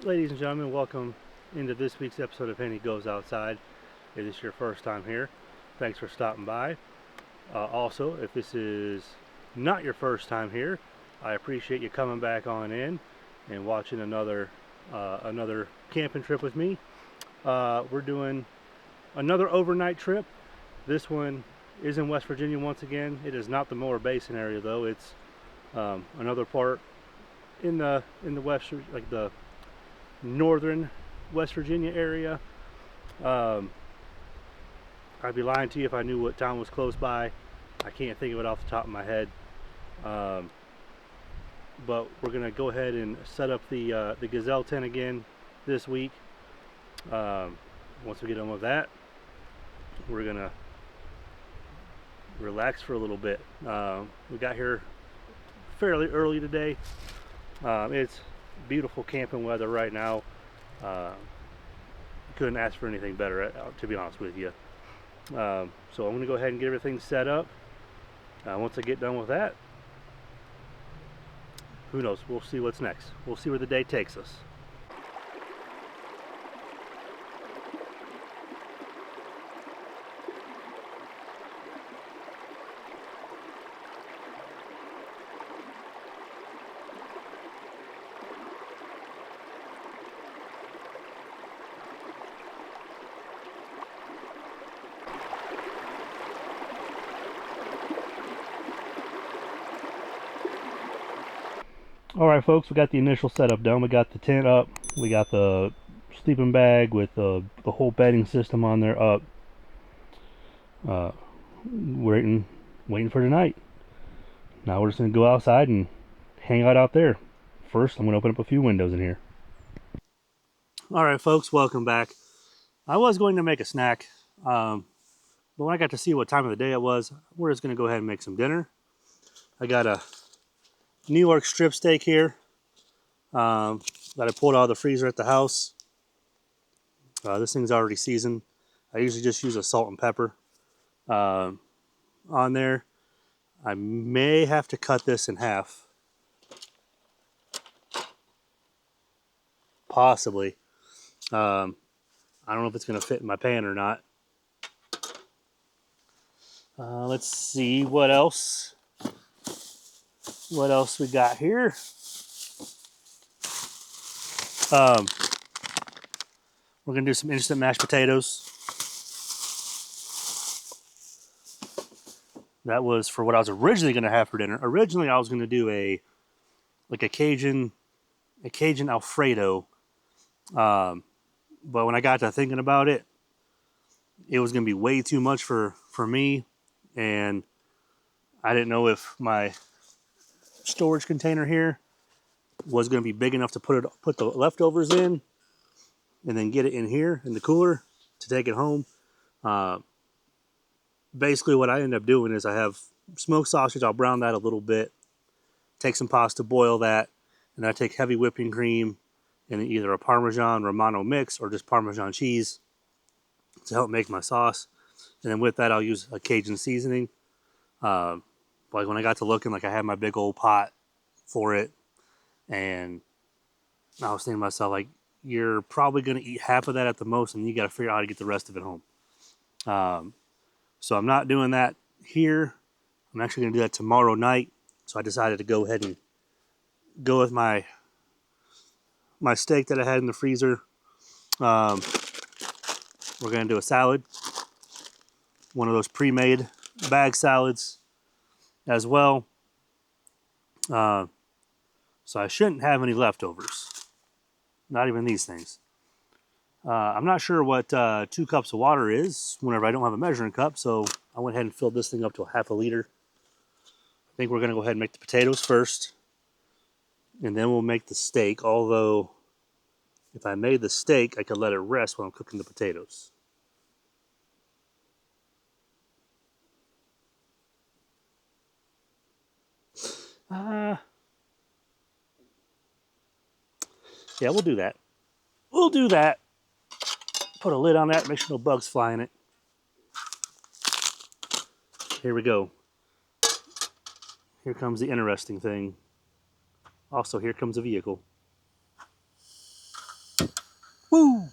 Ladies and gentlemen, welcome into this week's episode of Henny Goes Outside. If this is your first time here, thanks for stopping by. Also, if this is not your first time here, I appreciate you coming back on in and watching another camping trip with me. We're doing another overnight trip. This one is in West Virginia once again. It is not the Mower Basin area though. It's another part in the west, like the northern West Virginia area. I'd be lying to you if I knew what town was close by. I can't think of it off the top of my head. But we're gonna go ahead and set up the gazelle tent again this week. Once we get done with that, we're gonna relax for a little bit. We got here fairly early today. It's beautiful camping weather right now. Couldn't ask for anything better, to be honest with you. So I'm going to go ahead and get everything set up. Once I get done with that, who knows? We'll see what's next. We'll see where the day takes us. Alright folks, we got the initial setup done. We got the tent up. We got the sleeping bag with the whole bedding system on there up. Waiting for tonight. Now we're just going to go outside and hang out there. First, I'm going to open up a few windows in here. Alright folks, welcome back. I was going to make a snack, but when I got to see what time of the day it was, we're just going to go ahead and make some dinner. I got a New York strip steak here that I pulled out of the freezer at the house. This thing's already seasoned. I usually just use a salt and pepper on there. I may have to cut this in half. Possibly. I don't know if it's going to fit in my pan or not. Let's see what else. What else we got here? We're gonna do some instant mashed potatoes. That was for what I was originally gonna have for dinner. Originally, I was gonna do a Cajun Alfredo. But when I got to thinking about it, it was gonna be way too much for me, and I didn't know if my storage container here was going to be big enough to put the leftovers in and then get it in here in the cooler to take it home. Basically what I end up doing is I have smoked sausage. I'll brown that a little bit, take some pasta, boil that, and I take heavy whipping cream and either a Parmesan Romano mix or just Parmesan cheese to help make my sauce. And then with that I'll use a Cajun seasoning. Like when I got to looking, like I had my big old pot for it, and I was thinking to myself, like, you're probably going to eat half of that at the most, and you got to figure out how to get the rest of it home. So I'm not doing that here. I'm actually going to do that tomorrow night. So I decided to go ahead and go with my steak that I had in the freezer. We're going to do a salad, one of those pre-made bag salads as well. So I shouldn't have any leftovers. Not even these things. I'm not sure what 2 cups of water is whenever I don't have a measuring cup, so I went ahead and filled this thing up to a half a liter. I think we're going to go ahead and make the potatoes first, and then we'll make the steak, although if I made the steak, I could let it rest while I'm cooking the potatoes. Yeah, we'll do that. We'll do that. Put a lid on that, make sure no bugs fly in it. Here we go. Here comes the interesting thing. Also, here comes a vehicle. Woo!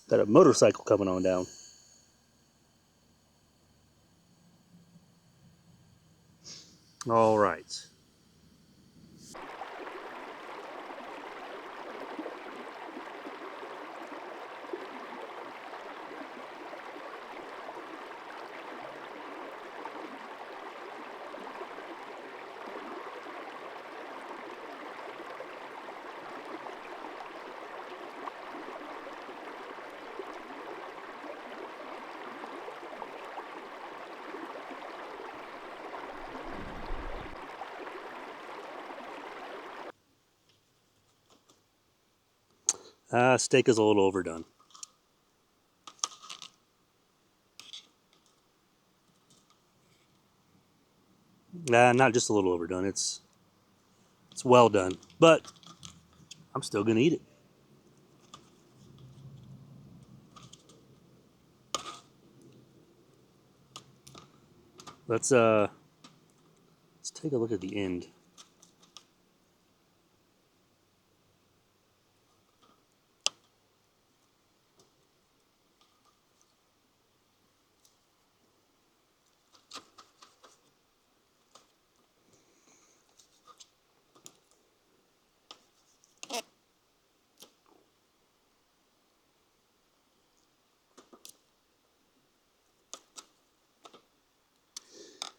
Got a motorcycle coming on down. All right. Steak is a little overdone. Not just a little overdone. It's well done, but I'm still gonna eat it. Let's take a look at the end.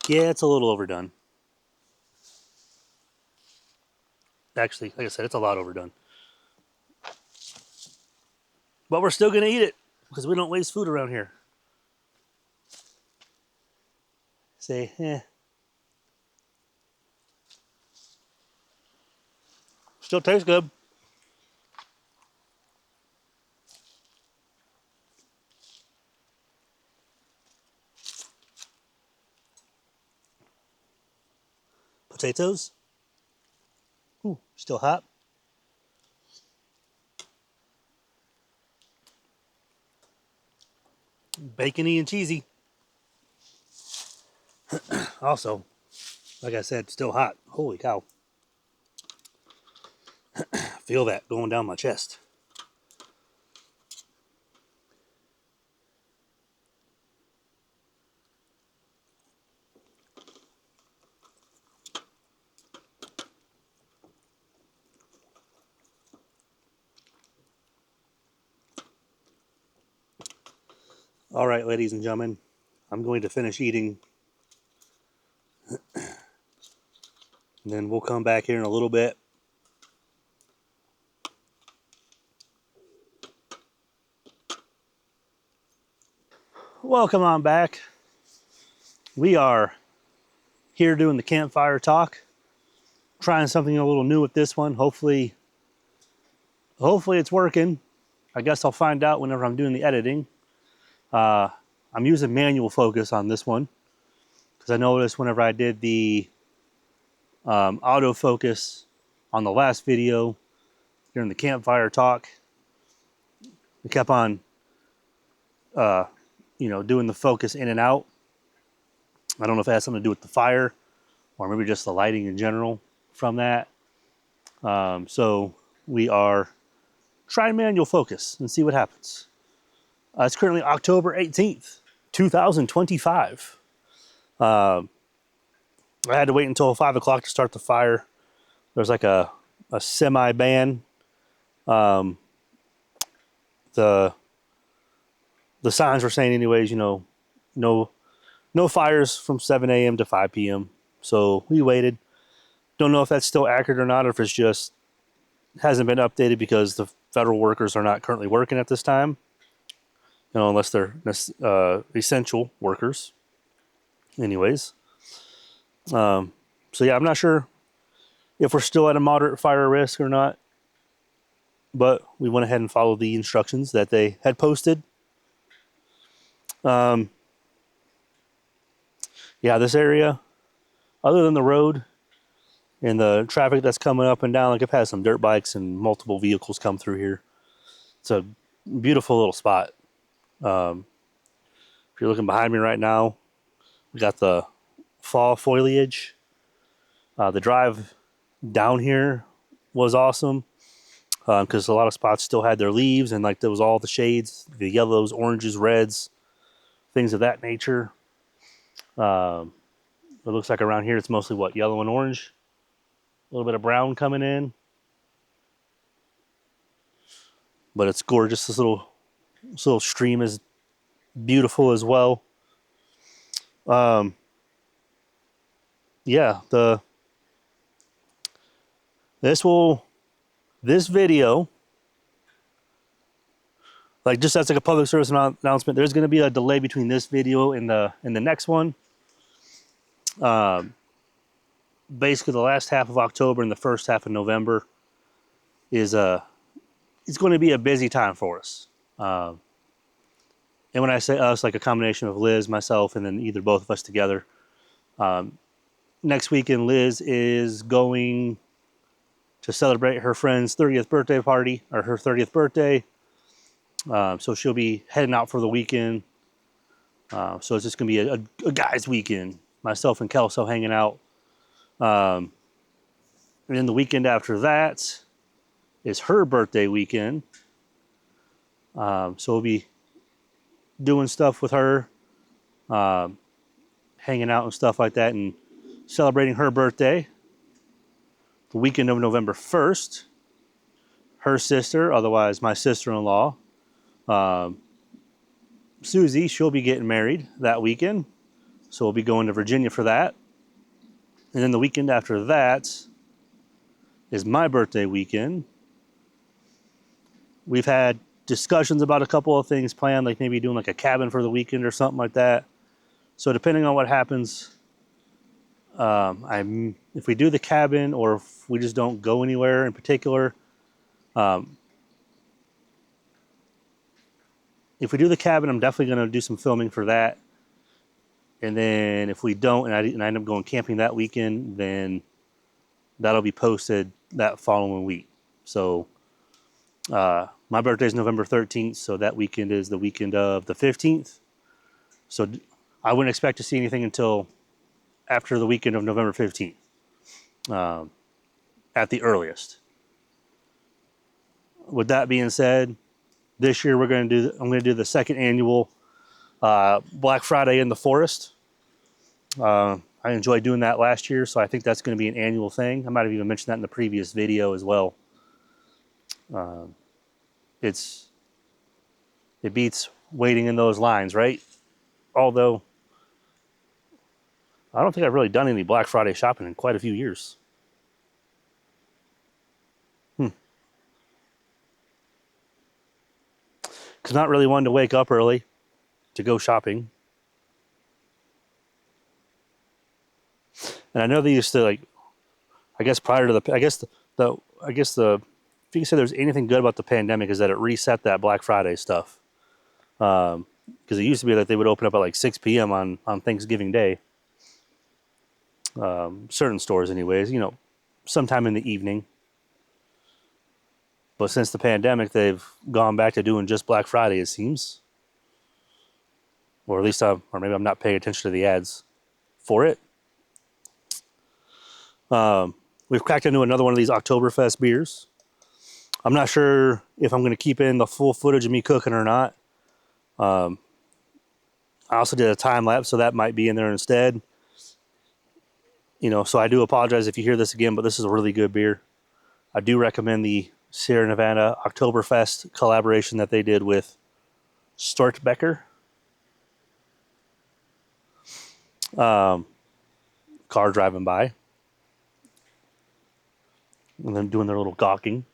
Yeah, it's a little overdone. Actually, like I said, it's a lot overdone. But we're still gonna eat it because we don't waste food around here. Say, still tastes good. Potatoes, ooh, still hot. Bacony and cheesy. Also, like I said, still hot. Holy cow. Feel that going down my chest. All right, ladies and gentlemen, I'm going to finish eating. And then we'll come back here in a little bit. Welcome on back. We are here doing the campfire talk. Trying something a little new with this one. Hopefully it's working. I guess I'll find out whenever I'm doing the editing. I'm using manual focus on this one because I noticed whenever I did the autofocus on the last video during the campfire talk, it kept on, doing the focus in and out. I don't know if it has something to do with the fire or maybe just the lighting in general from that. So we are trying manual focus and see what happens. It's currently October 18th, 2025. I had to wait until 5 o'clock to start the fire. There's like a semi-ban. The signs were saying anyways, no fires from 7 a.m. to 5 p.m. So we waited. Don't know if that's still accurate or not, or if it's just hasn't been updated because the federal workers are not currently working at this time. Unless they're essential workers. Anyways. So yeah, I'm not sure if we're still at a moderate fire risk or not. But we went ahead and followed the instructions that they had posted. Yeah, this area, other than the road and the traffic that's coming up and down, like I've had some dirt bikes and multiple vehicles come through here. It's a beautiful little spot. If you're looking behind me right now, we got the fall foliage. The drive down here was awesome because a lot of spots still had their leaves and like there was all the shades, the yellows, oranges, reds, things of that nature. Um, it looks like around here it's mostly what, yellow and orange, a little bit of brown coming in, but it's gorgeous. This little stream is beautiful as well. Um, yeah, the this will this video, like just as like a public service announcement, there's going to be a delay between this video and the next one. Um, Basically, the last half of October and the first half of November is it's going to be a busy time for us. Um, and when I say us, like a combination of Liz, myself, and then either both of us together. Um, Next weekend, Liz is going to celebrate her friend's 30th birthday party, or her 30th birthday. So she'll be heading out for the weekend. So it's just going to be a guy's weekend. Myself and Kelso hanging out. And then the weekend after that is her birthday weekend. So we'll be doing stuff with her, hanging out and stuff like that, and celebrating her birthday. The weekend of November 1st, her sister, otherwise my sister-in-law, Susie, she'll be getting married that weekend. So we'll be going to Virginia for that. And then the weekend after that is my birthday weekend. We've had discussions about a couple of things planned, like maybe doing like a cabin for the weekend or something like that. So depending on what happens, if we do the cabin or if we just don't go anywhere in particular, if we do the cabin, I'm definitely going to do some filming for that. And then if we don't, and I end up going camping that weekend, then that'll be posted that following week. So my birthday is November 13th, so that weekend is the weekend of the 15th. So I wouldn't expect to see anything until after the weekend of November 15th, at the earliest. With that being said, this year I'm going to do the second annual Black Friday in the forest. I enjoyed doing that last year, so I think that's going to be an annual thing. I might have even mentioned that in the previous video as well. It beats waiting in those lines, right? Although I don't think I've really done any Black Friday shopping in quite a few years. Because not really wanting to wake up early to go shopping. And I know they used to, like, I guess prior to the, I guess if you can say there's anything good about the pandemic is that it reset that Black Friday stuff. Because it used to be that they would open up at like 6 p.m. on Thanksgiving Day. Certain stores, anyways, sometime in the evening. But since the pandemic, they've gone back to doing just Black Friday, it seems. Or at least or maybe I'm not paying attention to the ads for it. We've cracked into another one of these Oktoberfest beers. I'm not sure if I'm going to keep in the full footage of me cooking or not. I also did a time lapse, so that might be in there instead. So I do apologize if you hear this again, but this is a really good beer. I do recommend the Sierra Nevada Oktoberfest collaboration that they did with Stortbecker. Car driving by. And then doing their little gawking.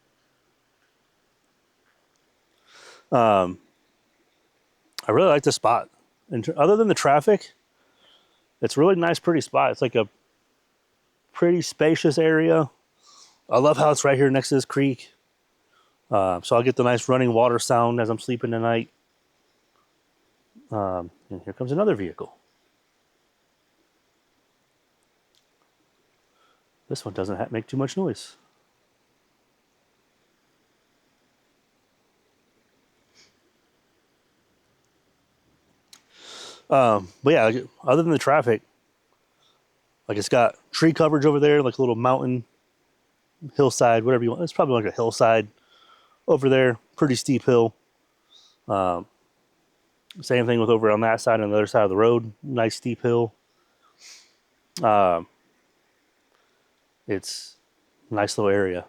I really like this spot. And other than the traffic, it's a really nice, pretty spot. It's like a pretty spacious area. I love how it's right here next to this creek. So I'll get the nice running water sound as I'm sleeping tonight. And here comes another vehicle. This one doesn't make too much noise. But yeah, other than the traffic, like it's got tree coverage over there, like a little mountain hillside, whatever you want. It's probably like a hillside over there, pretty steep hill. Um, Same thing with over on that side and the other side of the road, nice steep hill. Um, it's a nice little area.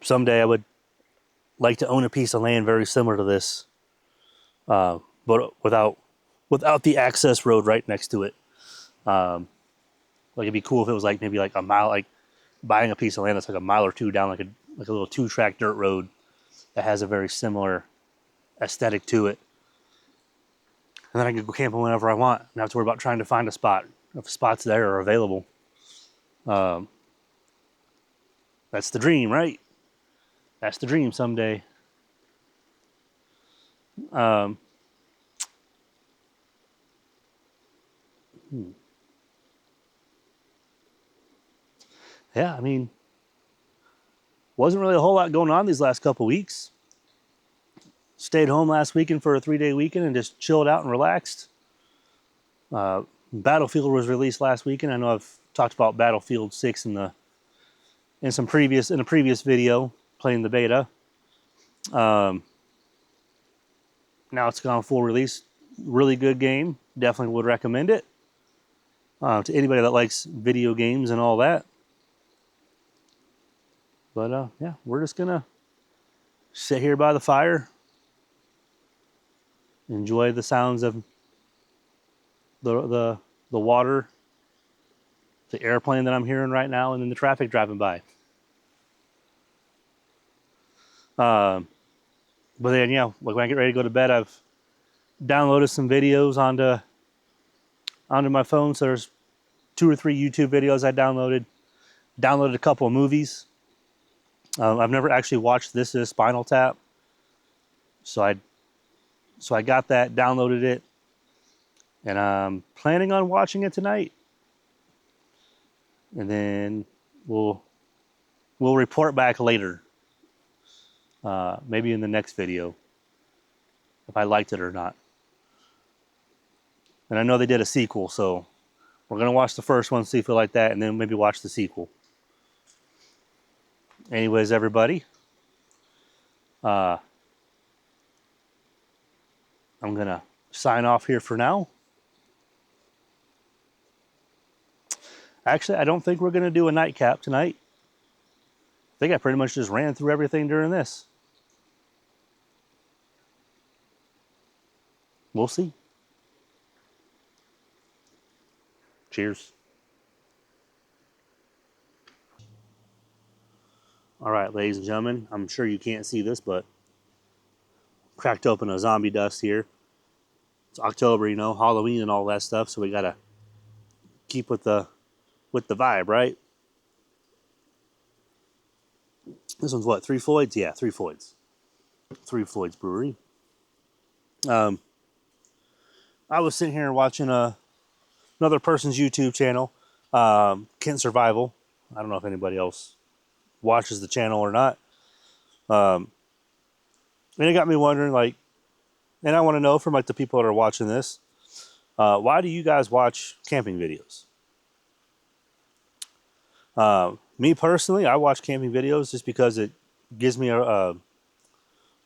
Someday I would like to own a piece of land very similar to this, but without the access road right next to it. Like it'd be cool if it was like maybe like a mile, like buying a piece of land that's like a mile or two down, like a little 2-track dirt road that has a very similar aesthetic to it. And then I can go camping whenever I want. Not have to worry about trying to find a spot if spots there are available. That's the dream, right? That's the dream someday. Um, yeah, I mean, wasn't really a whole lot going on these last couple weeks. Stayed home last weekend for a 3-day weekend and just chilled out and relaxed. Battlefield was released last weekend. I know I've talked about Battlefield 6 in a previous video playing the beta. Now it's gone full release. Really good game. Definitely would recommend it to anybody that likes video games and all that. But yeah, we're just gonna sit here by the fire, enjoy the sounds of the water, the airplane that I'm hearing right now, and then the traffic driving by. But then, yeah, like when I get ready to go to bed, I've downloaded some videos onto my phone. So there's 2 or 3 YouTube videos I downloaded a couple of movies. I've never actually watched This Is Spinal Tap, so I got that, downloaded it, and I'm planning on watching it tonight. And then we'll report back later, maybe in the next video, if I liked it or not. And I know they did a sequel, so we're gonna watch the first one, see if we like that, and then maybe watch the sequel. Anyways, everybody, I'm gonna sign off here for now. Actually, I don't think we're gonna do a nightcap tonight. I think I pretty much just ran through everything during this. We'll see. Cheers. All right, ladies and gentlemen, I'm sure you can't see this, but cracked open a zombie dust here. It's October, you know, Halloween and all that stuff, so we gotta keep with the vibe, right? This one's what, 3 Floyds? Yeah, 3 Floyds. 3 Floyds Brewery. I was sitting here watching another person's YouTube channel, Kent Survival. I don't know if anybody else watches the channel or not. And it got me wondering, like, and I want to know from like the people that are watching this, why do you guys watch camping videos? Me personally, I watch camping videos just because it gives me a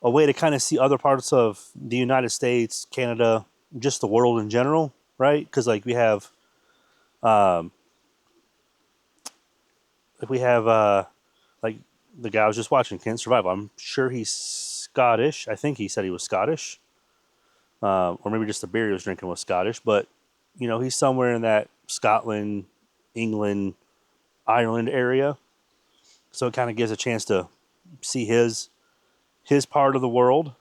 way to kind of see other parts of the United States, Canada, just the world in general, right? Because like we have like the guy I was just watching, Can't Survive. I'm sure he's Scottish. I think he said he was Scottish, or maybe just the beer he was drinking was Scottish. But you know, he's somewhere in that Scotland, England, Ireland area, so it kind of gives a chance to see his part of the world.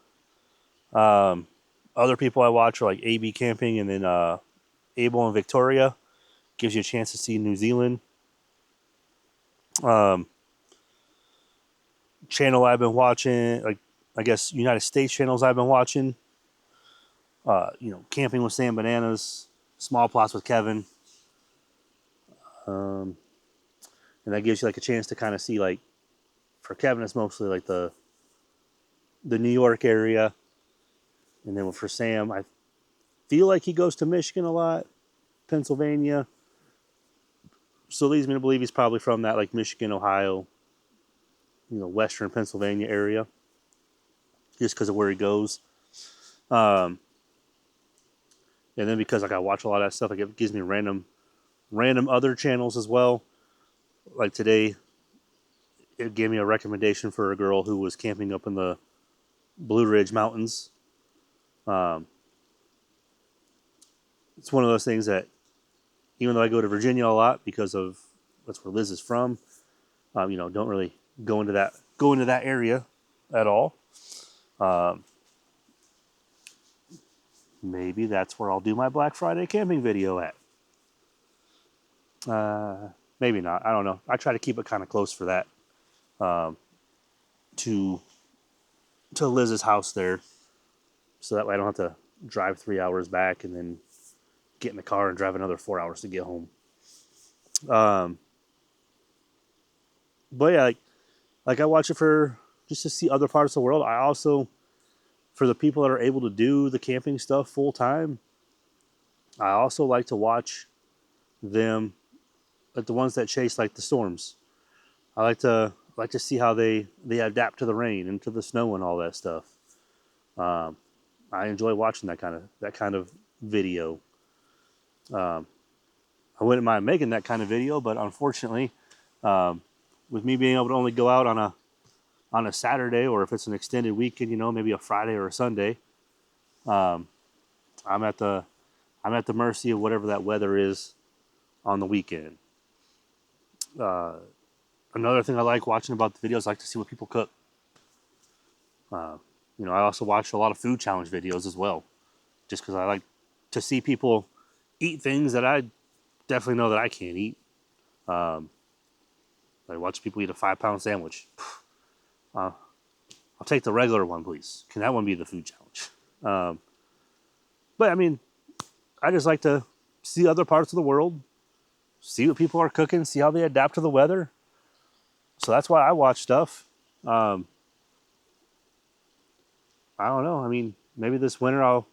Other people I watch are like AB Camping, and then Abel and Victoria gives you a chance to see New Zealand. Channel I've been watching, like I guess United States channels I've been watching. You know, Camping with Sam Bananas, Small Plots with Kevin, and that gives you like a chance to kind of see, like, for Kevin it's mostly like the New York area, and then for Sam I feel like he goes to Michigan a lot, Pennsylvania. So it leads me to believe he's probably from that like Michigan, Ohio western Pennsylvania area, just because of where he goes. Um, and then because like I watch a lot of that stuff, like it gives me random other channels as well. Like today, it gave me a recommendation for a girl who was camping up in the Blue Ridge Mountains. Um, it's one of those things that, even though I go to Virginia a lot because of that's where Liz is from, don't really go into that area at all. Um, maybe that's where I'll do my Black Friday camping video at. Maybe not. I don't know. I try to keep it kind of close for that. To Liz's house there, so that way I don't have to drive 3 hours back and then get in the car and drive another 4 hours to get home. But yeah, like I watch it for just to see other parts of the world. I also, for the people that are able to do the camping stuff full time, I also like to watch them, like the ones that chase like the storms. I like to see how they adapt to the rain and to the snow and all that stuff. I enjoy watching that kind of video. I wouldn't mind making that kind of video, but unfortunately, with me being able to only go out on a Saturday, or if it's an extended weekend, maybe a Friday or a Sunday, I'm at the mercy of whatever that weather is on the weekend. Another thing I like watching about the videos, I like to see what people cook. I also watch a lot of food challenge videos as well, just because I like to see people eat things that I definitely know that I can't eat. I watch people eat a 5-pound sandwich. I'll take the regular one, please. Can that one be the food challenge? But I mean, I just like to see other parts of the world, see what people are cooking, see how they adapt to the weather. So that's why I watch stuff. I don't know. I mean, maybe this winter I'll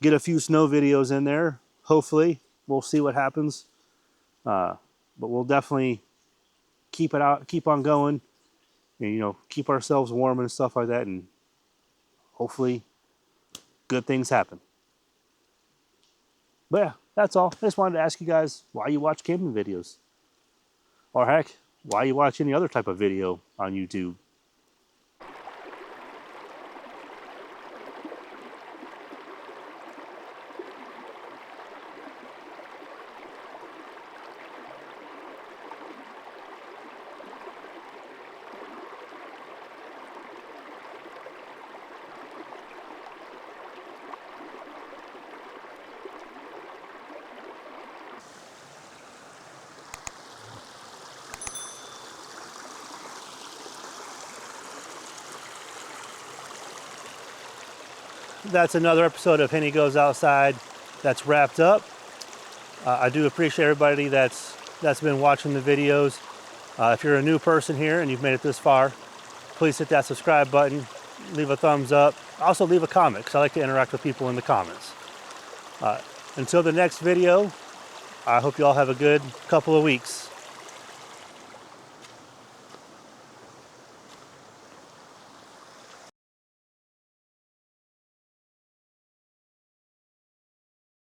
get a few snow videos in there. Hopefully, we'll see what happens. But we'll definitely keep on going, and keep ourselves warm and stuff like that, and hopefully, good things happen. But yeah, that's all. I just wanted to ask you guys why you watch camping videos, or heck, why you watch any other type of video on YouTube. That's another episode of Henny Goes Outside that's wrapped up. I do appreciate everybody that's been watching the videos. If you're a new person here and you've made it this far, please hit that subscribe button, leave a thumbs up. Also leave a comment, because I like to interact with people in the comments. Until the next video, I hope you all have a good couple of weeks.